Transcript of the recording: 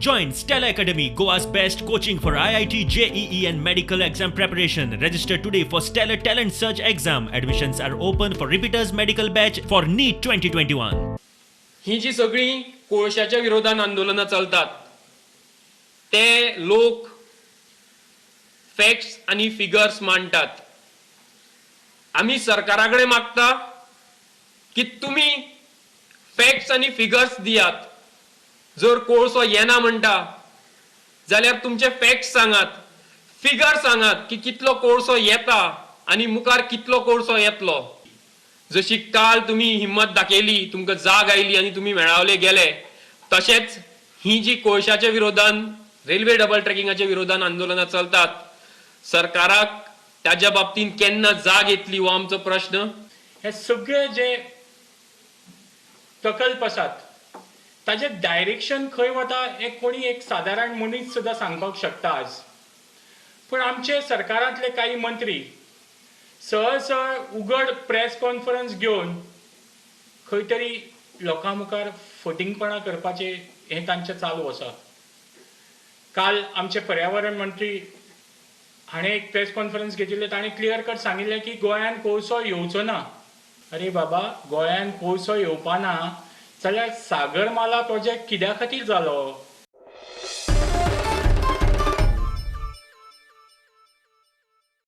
Join Stella Academy, Goa's best coaching for IIT, JEE and medical exam preparation. Register today for Stellar Talent Search exam. Admissions are open for repeaters medical batch for NEET 2021. ही जी सगळी कोळशाच्या विरोधात आंदोलनं चालतात ते लोक facts आणि figures मांडतात. आम्ही सरकाराकडे मागता की तुम्ही फॅक्ट्स आणि फिगर्स दियात. जर कोळसो येना म्हणटा जाल्यार तुमचे फॅक्ट्स सांगात, फिगर सांगात की कितलो कोळसो येता आणि मुखार कितलो कोळसो येतलो. जशी काल तुम्ही हिम्मत दाखयली, तुमकां जाग आयली आणि तुम्ही मेळावले गेले, तशेंच ही जी कोळशाच्या विरोधान रेल्वे डबल ट्रॅकिंगाच्या विरोधान आंदोलनां चलतात, सरकाराक त्याच्या बाबतीत केन्ना जाग येतली हो आमचो प्रश्न. हे सगळे जे प्रकल्प आसात ताजे डायरेक्शन खंय वता हे कोणी एक साधारण मनीस सुद्दां सांगपाक शकता आज. पूण आमचे सरकारांतले काही मंत्री सहज उगड प्रेस कॉन्फरन्स घेवन खंय तरी लोकां मुखार फटिंगपणां करपाचे हें तांचें चालू आसा. काल आमचे पर्यावरण मंत्री हाणें एक प्रेस कॉन्फरन्स घेतिल्ले, ताणें क्लियर कट सांगिल्लें की गोंयान कोळसो येवचो ना. अरे बाबा, गोंयान कोळसो येवपाना जाल्यार सागरमाला प्रोजेक्ट कित्या खातीर जालो?